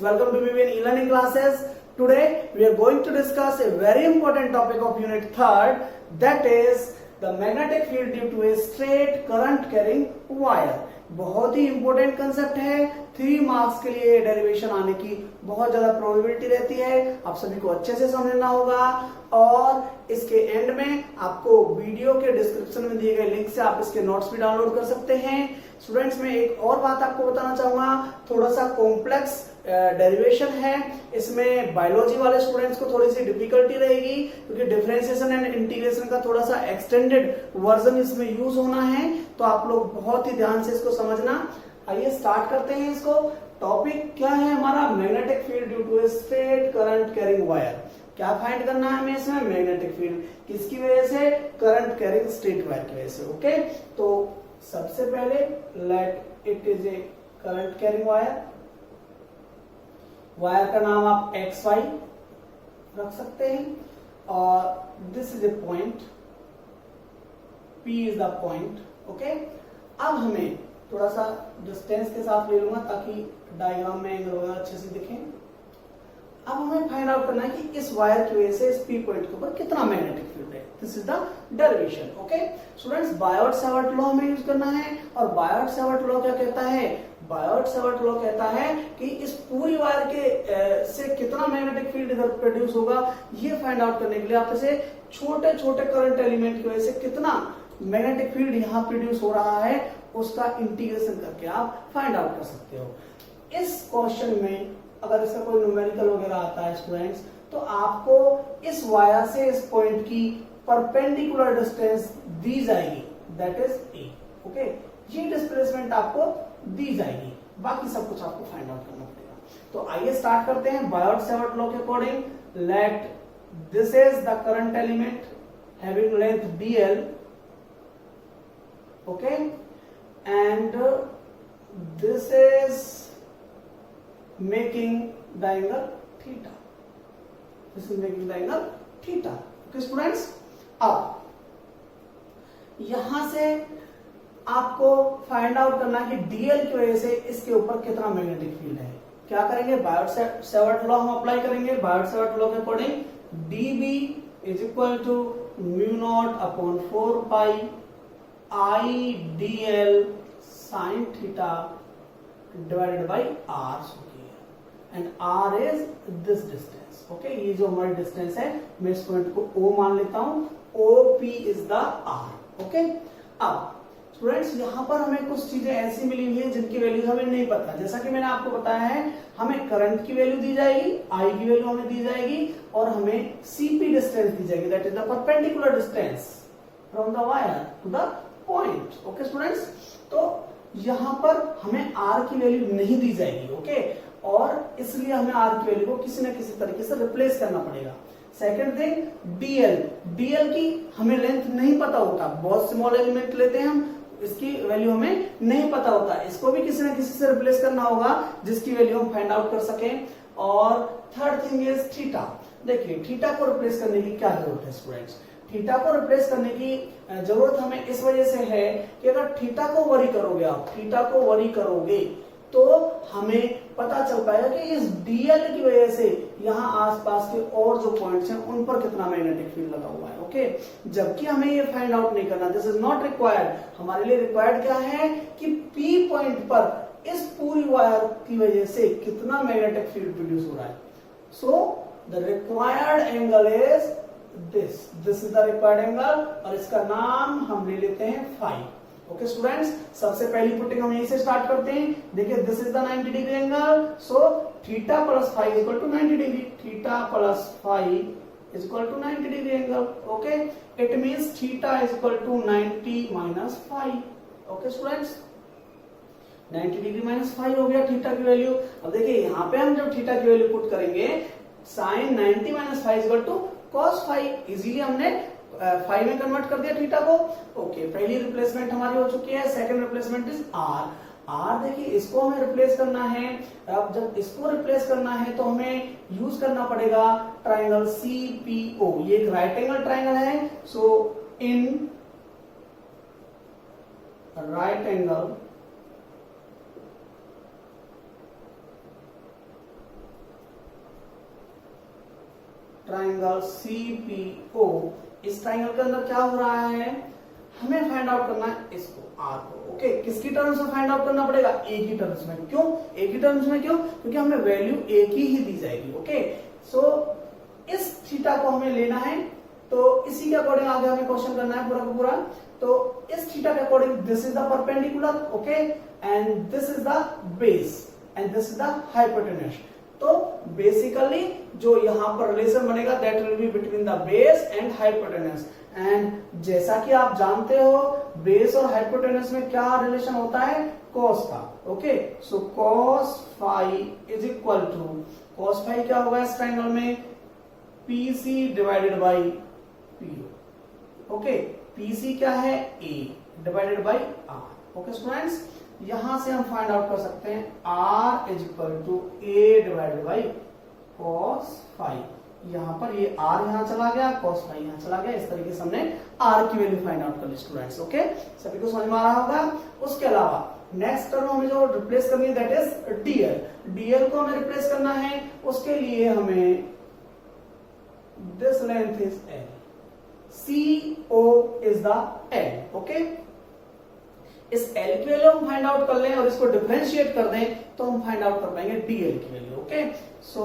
welcome to BBN e-learning classes. Today we are going to discuss a very important topic of unit 3rd, that is the magnetic field due to a straight current carrying wire. बहुत ही important concept है, 3 marks के लिए derivation आने की बहुत ज्यादा probability रहती है, आप सभी को अच्छे से समझना होगा। और इसके एंड में आपको वीडियो के डिस्क्रिप्शन में दिए गए लिंक से आप इसके नोट्स भी डाउनलोड कर सकते हैं। स्टूडेंट्स, मैं एक और बात आपको बताना चाहूंगा, थोड़ा सा कॉम्प्लेक्स डेरिवेशन है, इसमें बायोलॉजी वाले स्टूडेंट्स को थोड़ी सी डिफिकल्टी रहेगी क्योंकि डिफरेंशिएशन एंड इंटीग्रेशन का थोड़ा सा एक्सटेंडेड वर्जन इसमें यूज होना है, तो आप लोग बहुत ही ध्यान से इसको समझना। आइए स्टार्ट करते हैं इसको। टॉपिक क्या है हमारा? Magnetic field due to a straight current carrying wire. क्या फाइंड करना है हमें इसमें? मैग्नेटिक फील्ड किसकी वजह से? करंट कैरिंग स्ट्रेट वायर की वजह से। ओके, तो सबसे पहले let it is a current carrying wire. Wire का नाम आप एक्स वाई रख सकते हैं और this is a point, P is the point. Okay, अब हमें थोड़ा सा डिस्टेंस के साथ ले लूंगा ताकि डायग्राम में एंगल वगैरह अच्छे से दिखें। अब हमें फाइंड आउट करना है कि इस वायर की वजह से इस पी पॉइंट के ऊपर कितना मैग्नेटिक फील्ड है। This is the derivation. Okay students, Biot-Savart law हमें यूज करना है और बायोट-सावर्ट लॉ क्या कहता है? बायोट-सावर्ट लॉ कहता है कि इस पूरी वायर के से कितना मैग्नेटिक फील्ड इधर प्रोड्यूस होगा, ये फाइंड आउट करने के लिए आप इसे छोटे छोटे करंट एलिमेंट की वजह से कितना मैग्नेटिक फील्ड यहाँ प्रोड्यूस हो रहा है उसका इंटीग्रेशन करके आप फाइंड आउट कर सकते हो। इस क्वेश्चन में अगर इसका कोई न्यूमेरिकल वगैरह आता है स्टूडेंट्स, तो आपको इस वायर से इस पॉइंट की परपेंडिकुलर डिस्टेंस दी जाएगी, दैट इज ए। ओके, ये डिस्प्लेसमेंट आपको दी जाएगी, बाकी सब कुछ आपको फाइंड आउट करना पड़ेगा। तो आइए स्टार्ट करते हैं। बायोट-सावर्ट लॉ के according late this is the current element having length dl, okay, and this is making the angle theta. This is making the angle theta. Okay students, अब यहां से आपको फाइंड आउट करना है कि dl की वजह से इसके ऊपर कितना मैग्नेटिक फील्ड है। क्या करेंगे? बायोट-सावर्ट लॉ हम अप्लाई करेंगे। बायोट-सावर्ट लॉ के according dB is equal to mu not upon 4 pi I dl sin theta divided by r and r is this distance. Okay, ये जो हमारी डिस्टेंस है मैं इस पॉइंट को O मान लेता हूं, OP is the r. Okay, अब स्टूडेंट्स यहाँ पर हमें कुछ चीजें ऐसी मिली हुई है जिनकी वैल्यू हमें नहीं पता। जैसा कि मैंने आपको बताया है, हमें करंट की वैल्यू दी जाएगी, I की वैल्यू हमें दी जाएगी और हमें CP डिस्टेंस दी जाएगी, that is the perpendicular distance from the wire to the point. Okay students, तो यहां पर हमें r की वैल्यू नहीं दी जाएगी। ओके, और इसलिए हमें r की वैल्यू को किसी न किसी तरीके से रिप्लेस करना पड़ेगा। सेकंड थिंग, dl की हमें लेंथ नहीं पता होता, बहुत स्मॉल एलिमेंट लेते हैं हम, इसकी वैल्यू हमें नहीं पता होता, इसको भी किसी न किसी से रिप्लेस करना होगा जिसकी वैल्यू हम फाइंड आउट कर सकें। और थर्ड थिंग इज थीटा। देखिए, थीटा को रिप्लेस करने की क्या जरूरत है स्टूडेंट्स? थीटा को रिप्लेस करने की जरूरत हमें इस वजह से है कि अगर थीटा को वरी करोगे, आप थीटा को वरी करोगे तो हमें पता चल पाएगा कि इस dl की वजह से यहाँ आसपास के और जो पॉइंट्स हैं उन पर कितना मैग्नेटिक फील्ड लगा हुआ है। ओके, जबकि हमें ये फाइंड आउट नहीं करना, दिस इज नॉट रिक्वायर्ड। हमारे लिए रिक्वायर्ड क्या है कि P पॉइंट पर इस पूरी वायर की वजह से कितना मैग्नेटिक फील्ड प्रोड्यूस हो रहा है। So the required angle is this is the required angle और इसका नाम हम ले लेते हैं फाई। ओके स्टूडेंट्स, सबसे पहली पुटिंग हम यहीं से स्टार्ट करते हैं। देखिए, this is the 90 degree angle, so theta plus phi is equal to 90 degree. Theta plus phi is equal to 90 degree angle. Okay, it means theta is equal to 90 minus phi. Okay students, 90 degree minus phi हो गया theta की value. अब देखिए, यहाँ पे हम जब theta की वैल्यू पुट करेंगे, sine 90 minus phi is equal to cos phi, easily हमने फाई में कन्वर्ट कर दिया थीटा को। ओके, पहली रिप्लेसमेंट हमारी हो चुकी है। Second replacement is R. देखिए, इसको हमें रिप्लेस करना है। अब जब इसको रिप्लेस करना है तो हमें यूज करना पड़ेगा ट्राइंगल CPO। ये एक राइट एंगल ट्राइंगल है, so in right angle triangle CPO, इस ट्राइंगल के अंदर क्या हो रहा है, हमें फाइंड आउट करना है इसको आर को। ओके, किसकी टर्म्स में फाइंड आउट करना पड़ेगा, ए की टर्म्स में। क्यों ए की टर्म्स में, क्यों, क्योंकि हमें वैल्यू ए की ही दी जाएगी। ओके, सो इस थीटा को हमें लेना है, तो इसी के अकॉर्डिंग आगे हमें क्वेश्चन करना है पूरा का पूरा। तो इस थीटा के according this is the perpendicular, okay, and this is the base and this is the hypotenuse. तो बेसिकली जो यहाँ पर रिलेशन बनेगा that will be between the base and hypotenuse. And जैसा कि आप जानते हो बेस और हाइपोटेन्यूज में क्या रिलेशन होता है, कॉस का। Okay, so cos phi is equal to, cos phi क्या होगा इस ट्राइंगल में, PC divided by PO. Okay, PC क्या है, A divided by R. Okay students, यहां से हम फाइंड आउट कर सकते हैं R is equal to A divided by cos phi. यहां पर ये आर यहां चला गया, कॉस फाई यहां चला गया, इस तरीके से हमने आर की वैल्यू फाइंड आउट कर ली स्टूडेंट्स। ओके, सभी को समझ में आ रहा होगा। उसके अलावा नेक्स्ट टर्म हमें जो रिप्लेस करनी है दैट इज डीएल। डीएल को हमें रिप्लेस करना है, उसके लिए हमें this length is L, CO is the L. Okay, इस L की वैल्यू हम फाइंड आउट कर लें और इसको डिफरेंशिएट कर दें तो हम फाइंड आउट कर पाएंगे DL की वैल्यू। ओके, सो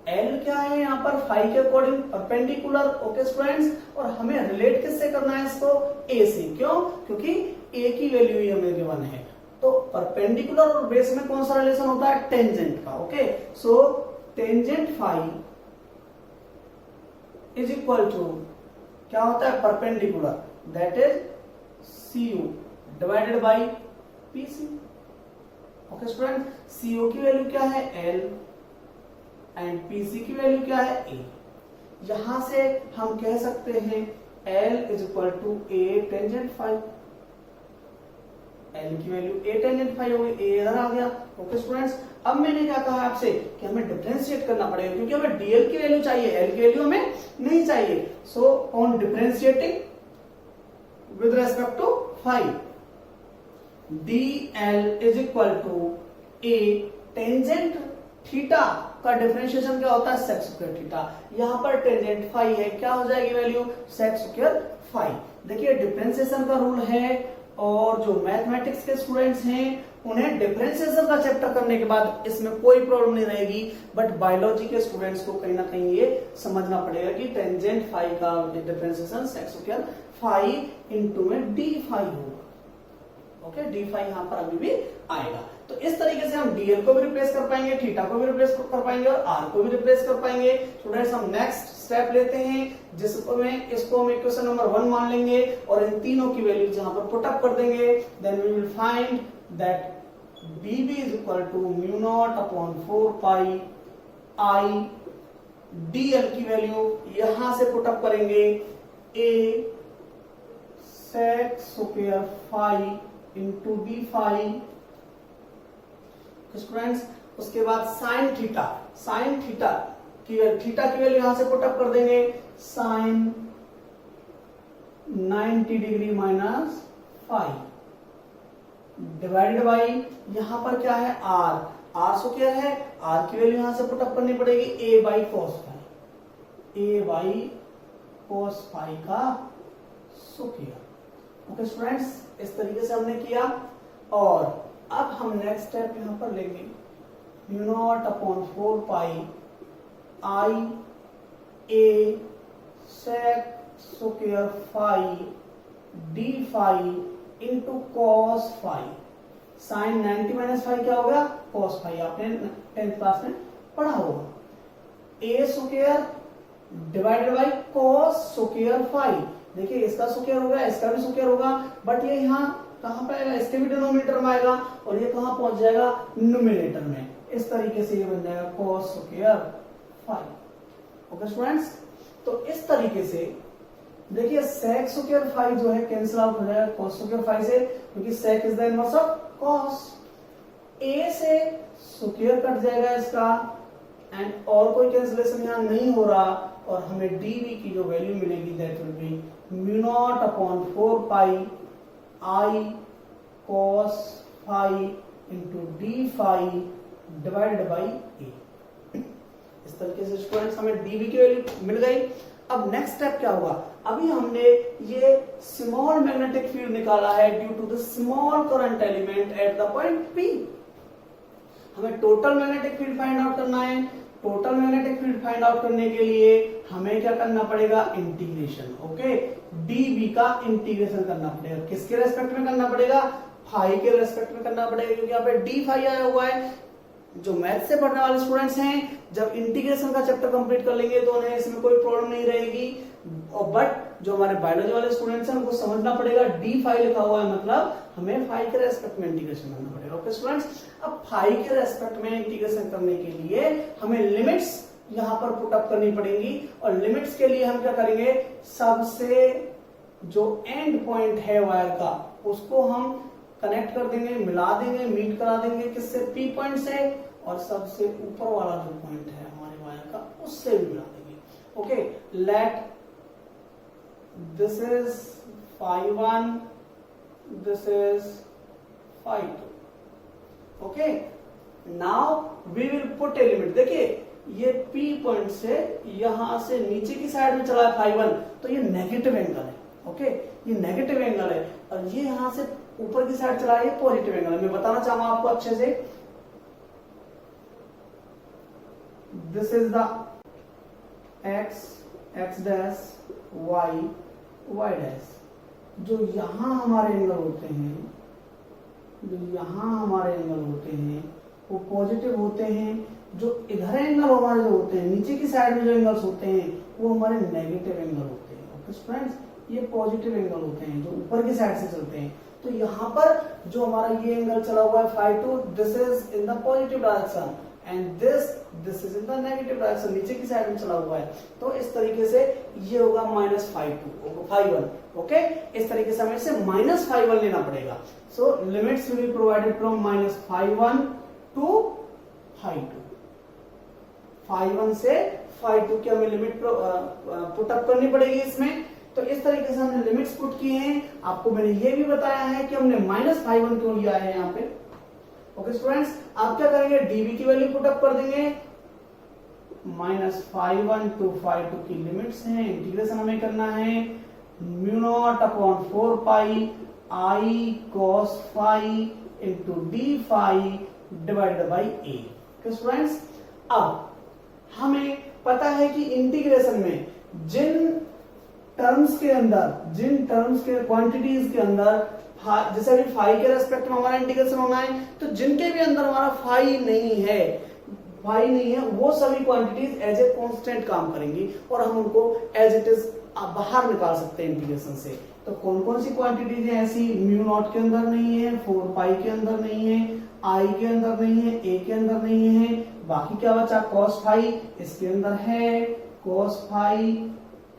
L क्या है यहाँ पर, फाई के अकॉर्डिंग परपेंडिकुलर। ओके स्टूडेंट्स, और हमें रिलेट किससे करना है इसको, A से। क्यों, क्योंकि A की वैल्यू ही हमें गिवन है। तो परपेंडिकुलर और बेस में कौन सा रिलेशन होता है, टेंजेंट का। Okay, so tangent phi is equal to क्या होता है, perpendicular, that is CU divided by PC। Okay student, CO की वैल्यू क्या है, L, एंड PC की वैल्यू क्या है, A। यहां से हम कह सकते हैं L is equal to A tangent phi. L की वैल्यू A टेंजेंट फाई हो गई, A इधर आ गया। ओके स्टूडेंट्स, अब मैंने क्या कहा आपसे कि हमें डिफरेंशिएट करना पड़ेगा, क्योंकि हमें DL की वैल्यू चाहिए, L की वैल्यू हमें नहीं चाहिए। So on differentiating with respect to phi, DL is equal to A tangent theta का डिफरेंशिएशन क्या होता है, सेक स्क्वायर थीटा। यहां पर टेंजेंट फाई है, क्या हो जाएगी वैल्यू, सेक स्क्वायर फाई। देखिए डिफरेंशिएशन का रूल है, और जो मैथमेटिक्स के स्टूडेंट्स हैं उन्हें डिफरेंशिएशन का चैप्टर करने के बाद इसमें कोई प्रॉब्लम नहीं रहेगी, बट बायोलॉजी के स्टूडेंट्स को कहीं ना कहीं ये समझना पड़ेगा कि टेंजेंट फाई का differentiation sec square phi into में डी फाई होगा। ओके, डी फाई यहां पर अभी भी आएगा। तो इस तरीके से हम डीएल को भी रिप्लेस कर पाएंगे, थीटा को भी रिप्लेस कर पाएंगे और आर को भी रिप्लेस कर पाएंगे। स्टूडेंट्स, हम नेक्स्ट स्टेप लेते हैं जिसमें इसको हम इक्वेशन नंबर 1 मान लेंगे और इन तीनों की वैल्यूज यहां पर पुट अप कर देंगे। Then we will find that dB is equal to mu naught upon 4 pi I dl की वैल्यू यहां से पुट अप करेंगे A sec square phi into d phi। Students, उसके बाद साइन थीटा की वैल्यू यहां से पुट अप कर देंगे, sine 90 degree minus phi divided by यहां पर क्या है, आर स्क्वायर है, आर की वैल्यू यहां से पुट अप करनी पड़ेगी, ए बाई कोस फाई का स्क्वायर। ओके स्टूडेंट्स, इस तरीके से हमने किया। और अब हम नेक्स्ट स्टेप यहां पर लेंगे, mu not upon 4 pi I A sec square phi D phi into cos phi. Sine 90 minus phi क्या हो गया, कॉस फाई, आपने 10th क्लास में पढ़ा होगा। A square divided by cos square phi. देखिए इसका स्क्वायर होगा, इसका भी स्क्वायर होगा, बट ये यहाँ कहां पे आएगा, इसके भी डिनोमिनेटर में आएगा और ये कहां पहुंच जाएगा, न्यूमिनेटर में। इस तरीके से ये बन जाएगा cos square phi. Okay students, तो इस तरीके से देखिए सेक स्क्वायर फाई जो है कैंसिल आउट हो जाएगा कॉस स्क्वायर फाई से, क्योंकि sec is the inverse of cos. A से स्क्वायर कट जाएगा इसका, एंड और कोई कैंसिलेशन यहां नहीं हो रहा, और हमें डीवी की जो वैल्यू मिलेगी that will be mu not upon 4 pi I cos phi into D phi divided by A. इस तरीके से स्टूडेंट्स हमें डीबी की वैल्यू मिल गई। अब नेक्स्ट स्टेप क्या होगा, अभी हमने ये स्मॉल मैग्नेटिक फील्ड निकाला है due to the small current element at the point P. हमें total magnetic field find out करना है। Total magnetic field find out करने के लिए हमें क्या करना पड़ेगा, इंटीग्रेशन। ओके, डीबी का इंटीग्रेशन करना पड़ेगा। किसके रेस्पेक्ट में करना पड़ेगा, फाई के रेस्पेक्ट में करना पड़ेगा, क्योंकि यहाँ पे डी फाई आया हुआ है। जो मैथ से पढ़ने वाले स्टूडेंट्स हैं, जब इंटीग्रेशन का चैप्टर कंप्लीट कर लेंगे तो उन्हें इसमें कोई प्रॉब्लम नहीं रहेगी। और बट जो हमारे बायोलॉजी वाले स्टूडेंट्स हैं उनको समझना पड़ेगा डी फाई लिखा हुआ है, मतलब हमें फाई के रेस्पेक्ट में इंटीग्रेशन करना पड़ेगा। ओके स्टूडेंट्स, अब फाई के रेस्पेक्ट में इंटीग्रेशन करने के लिए हमें लिमिट्स यहां पर पुट अप करनी पड़ेगी। और लिमिट्स के लिए हम क्या करेंगे, सबसे जो एंड पॉइंट है वायर का उसको हम कनेक्ट कर देंगे, मिला देंगे, मीट करा देंगे किससे, पी पॉइंट से, और सबसे ऊपर वाला जो पॉइंट है हमारे वायर का उससे भी मिला देंगे। Okay, let this is phi 1, this is phi 2। Okay, now we will put a limit. देखिए ये पी पॉइंट से यहां से नीचे की साइड में चला है फाई 1, तो ये नेगेटिव एंगल है। ओके, ये नेगेटिव एंगल है, और ये यहां से ऊपर की साइड चला है पॉजिटिव एंगल है। मैं बताना चाहूंगा आपको अच्छे से, this is the X, X dash, Y, Y dash. जो यहां हमारे एंगल होते हैं, जो यहां हमारे एंगल होते हैं वो पॉजिटिव होते हैं। जो इधर एंगल हमारे जो होते हैं, नीचे की साइड में जो एंगल्स होते हैं वो हमारे नेगेटिव एंगल होते हैं। ओके फ्रेंड्स, ये पॉजिटिव एंगल होते हैं जो ऊपर की साइड से चलते हैं। तो यहाँ पर जो हमारा ये एंगल चला हुआ है phi 2, this is in the positive direction and this is in the negative direction, नीचे की साइड में चला हुआ है। तो इस तरीके से ये होगा माइनस फाई 1। ओके, इस तरीके से हमें इसे माइनस फाई 1 लेना पड़ेगा। So limits will be provided from minus phi 1 to phi 2। Phi 1 से फाई 2 की हमें लिमिट पुट अप करनी पड़ेगी इसमें। तो इस तरीके से हमने लिमिट्स पुट किए हैं। आपको मैंने ये भी बताया है कि हमने माइनस फाई 1 क्यों लिया है यहाँ पे। ओके स्टूडेंट्स, आप क्या करेंगे, डीबी की वैल्यू पुट अप कर देंगे। माइनस फाई 1 टू फाई 2 की लिमिट्स हैं, इंटीग्रेशन हमें करना है। Mu not upon 4 pi I cos phi into D phi divided by a. Okay students, अब हमें पता है कि इंटीग्रेशन में जिन टर्म्स के क्वांटिटीज के अंदर, जैसे अभी फाई के रेस्पेक्ट में हमारा इंटीग्रेशन होना है, तो जिनके भी अंदर हमारा फाई नहीं है वो सभी क्वांटिटीज एज ए कांस्टेंट काम करेंगी और हम उनको एज इट इज बाहर निकाल सकते हैं इंटीग्रेशन से। तो कौन कौन सी क्वांटिटीज है ऐसी, म्यू नॉट के अंदर नहीं है, 4 पाई के अंदर नहीं है, आई के अंदर नहीं है, ए के अंदर नहीं है। बाकी क्या बचा, कॉस फाई इसके अंदर है, कॉस फाई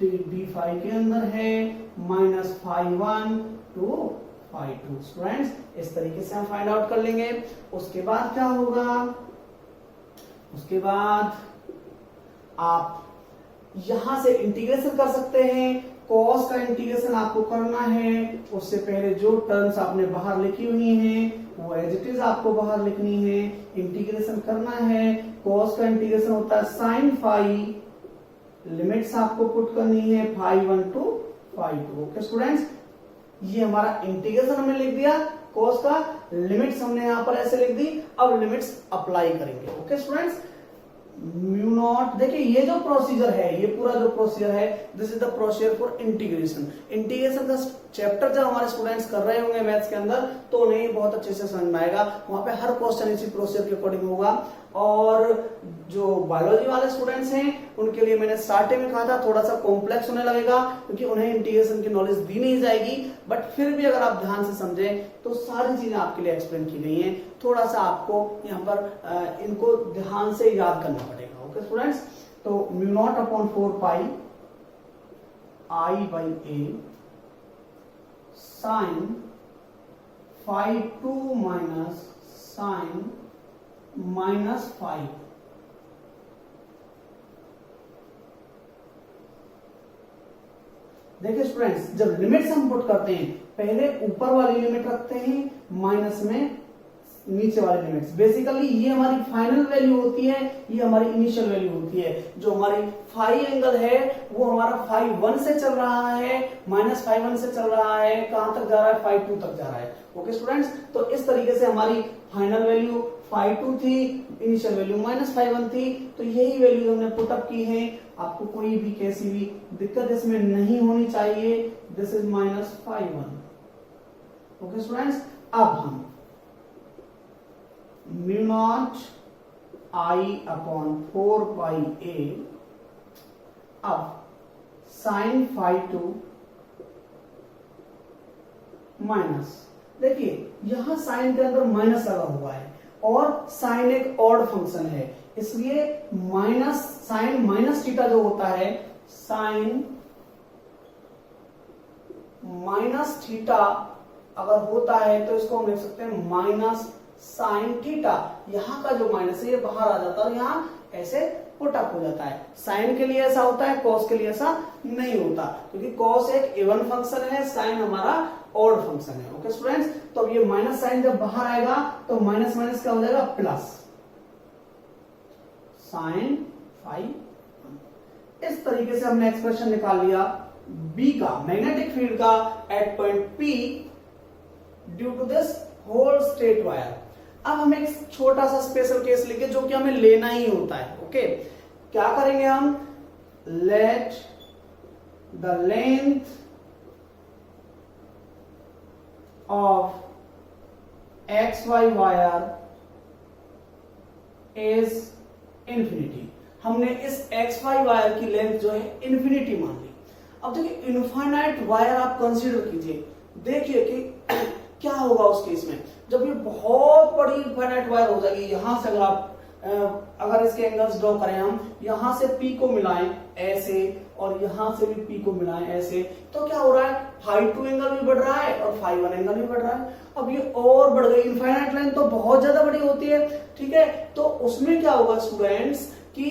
डी फाई के अंदर है, minus phi 1 to phi 2। Students, इस तरीके से हम फाइंड आउट कर लेंगे। उसके बाद क्या होगा, उसके बाद आप यहां से इंटीग्रेशन कर सकते हैं। कॉस का इंटीग्रेशन आपको करना है, उससे पहले जो टर्म्स आपने बाहर लिखी हुई हैं वो एज इट इज आपको बाहर लिखनी है, इंटीग्रेशन करना है। कॉस का इंटीग्रेशन होता है साइन फाई, लिमिट्स आपको पुट करनी है phi 1 to phi 2। Okay students, ये हमारा इंटीग्रेशन हमने लिख दिया कॉस का, लिमिट्स हमने यहां पर ऐसे लिख दी। अब लिमिट्स अप्लाई करेंगे। ओके स्टूडेंट्स, म्यू नॉट, देखिए ये जो प्रोसीजर है, ये पूरा जो प्रोसीजर है, this is the procedure for integration. Integration का चैप्टर जब हमारे स्टूडेंट्स कर रहे होंगे मैथ्स के अंदर तो उन्हें बहुत अच्छे से समझ में आएगा। वहां पे हर क्वेश्चन इसी प्रोसीजर के अकॉर्डिंग होगा। और जो बायोलॉजी वाले स्टूडेंट्स हैं उनके लिए मैंने स्टार्टिंग में कहा था थोड़ा सा कॉम्प्लेक्स होने लगेगा क्योंकि उन्हें इंटीग्रेशन की नॉलेज दी नहीं जाएगी, बट फिर भी अगर आप ध्यान से समझें तो सारी चीजें आपके लिए एक्सप्लेन की गई हैं। थोड़ा सा आपको यहाँ पर इनको ध्यान से याद करना पड़ेगा। ओके स्टूडेंट्स, तो mu not upon 4 pi I by a sine phi 2 minus sine minus 5। देखिए स्टूडेंट्स, जब लिमिट्स हम पुट करते हैं पहले ऊपर वाली लिमिट रखते हैं, माइनस में नीचे वाले लिमिट्स। बेसिकली ये हमारी फाइनल वैल्यू होती है, ये हमारी इनिशियल वैल्यू होती है। जो हमारी फाई एंगल है वो हमारा फाई 1 से चल रहा है, माइनस फाई 1 से चल रहा है, कहां तक जा रहा है, फाई 2 तक जा रहा है। ओके स्टूडेंट्स, तो इस तरीके से हमारी फाइनल वैल्यू फाई 2 थी, इनिशियल वैल्यू माइनस फाई 1 थी। तो यही वैल्यू हमने पुटअप की है। आपको कोई भी कैसी भी दिक्कत इसमें नहीं होनी चाहिए। This is minus phi 1। Okay students, अब हम mu naught I upon 4 pi a, अब साइन फाई 2 माइनस, देखिए यहां साइन के अंदर माइनस लगा हुआ है और साइन एक ऑड फंक्शन है, इसलिए माइनस साइन माइनस थीटा जो होता है, साइन माइनस थीटा अगर होता है तो इसको हम लिख सकते हैं माइनस साइन थीटा। यहां का जो माइनस है ये बाहर आ जाता है और यहां ऐसे पुटअप हो जाता है। साइन के लिए ऐसा होता है, कॉस के लिए ऐसा नहीं होता, क्योंकि कॉस एक इवन फंक्शन है, साइन हमारा ऑड फंक्शन है। ओके स्टूडेंट्स, तो अब ये माइनस साइन जब बाहर आएगा तो माइनस माइनस क्या हो जाएगा, प्लस साइन फाई। इस तरीके से हमने एक्सप्रेशन निकाल लिया बी का, मैग्नेटिक फील्ड का at point P due to this whole straight wire. अब हम एक छोटा सा स्पेशल केस लेंगे जो कि हमें लेना ही होता है। ओके, क्या करेंगे हम, let the length of X Y wire is infinity. हमने इस एक्स वाई वायर की लेंथ जो है इंफिनिटी मान ली। अब देखिए इनफाइनाइट वायर आप कंसीडर कीजिए, देखिए कि क्या होगा उस केस में, जब ये बहुत बड़ी इनफाइनाइट वायर हो जाएगी। यहां से अगर आप अगर इसके एंगल्स ड्रॉ करें, हम यहां से पी को मिलाएं ऐसे और यहां से भी पी को मिलाएं ऐसे, तो क्या हो रहा है, फाई 2 एंगल भी बढ़ रहा है और फाई 1 एंगल भी बढ़ रहा है। अब ये और बढ़ गई, इनफाइनाइट लाइन तो बहुत ज्यादा बड़ी होती है, ठीक है। तो उसमें क्या होगा स्टूडेंट्स कि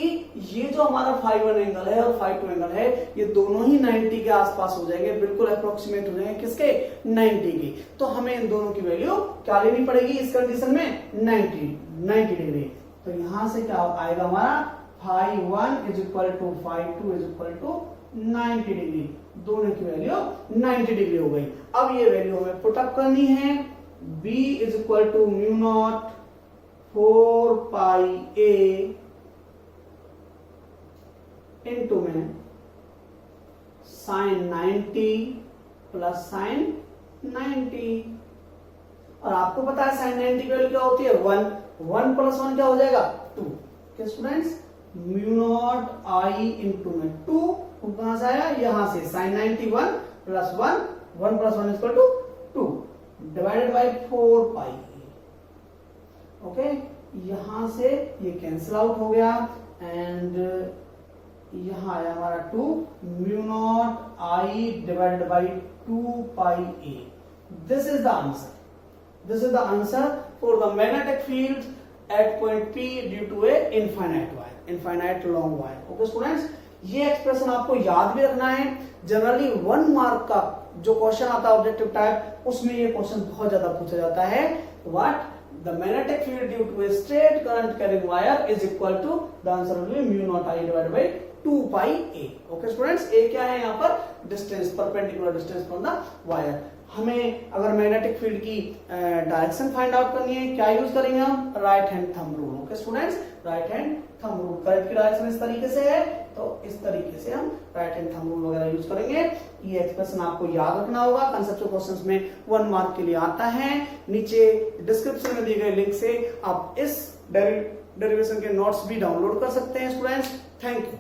ये जो हमारा फाई 1 एंगल है और फाई 2 एंगल है, ये दोनों ही 90 के आसपास हो जाएंगे, बिल्कुल अप्रोक्सीमेट हो जाएंगे, किसके, 90 की। तो हमें इन दोनों की वैल्यू क्या लेनी पड़ेगी इस कंडीशन में, 90 डिग्री। तो यहां से क्या आएगा हमारा, phi 1 is equal to phi 2 is equal to 90 degree. दोनों की वैल्यू 90 डिग्री हो गई। अब ये वैल्यू हमें पुटअप करनी है, b is equal to mu naught 4 pi a into में साइन 90 प्लस साइन 90। और आपको पता है साइन 90 की वैल्यू क्या होती है, 1 प्लस 1 क्या हो जाएगा, 2। क्या students, mu naught I into में 2 कहां से आया, यहां से sine 90 1 plus 1 plus 1 equal to 2 divided by 4 pi. Okay, यहां से ये कैंसिल आउट हो गया एंड यहां आया हमारा 2 mu naught I divided by 2 pi a. This is the answer, this is the answer for the magnetic field at point P due to a infinite wire, infinite long wire. Okay students, ये expression आपको याद भी रखना है। Generally 1 mark का जो question आता है ऑब्जेक्टिव टाइप, उसमें ये क्वेश्चन बहुत ज्यादा पूछा जाता है। What the magnetic field due to a straight current carrying wire is equal to, the answer will be mu naught I divided by 2 pi a. Okay students, a क्या है यहाँ पर, distance, perpendicular distance from the wire. हमें अगर magnetic field की direction find out करनी है, क्या यूज करेंगे हम, right hand thumb rule. Okay students, right hand thumb rule, current की डायरेक्शन इस तरीके से है तो इस तरीके से हम राइट हैंड थंब रूल वगैरह यूज करेंगे। ये एक्सप्रेशन आपको याद रखना होगा, कंसेप्चुअल क्वेश्चंस में 1 मार्क के लिए आता है। नीचे डिस्क्रिप्शन में दिए गए लिंक से आप इस डेरिवेशन के नोट्स भी डाउनलोड कर सकते हैं स्टूडेंट्स। Thank you.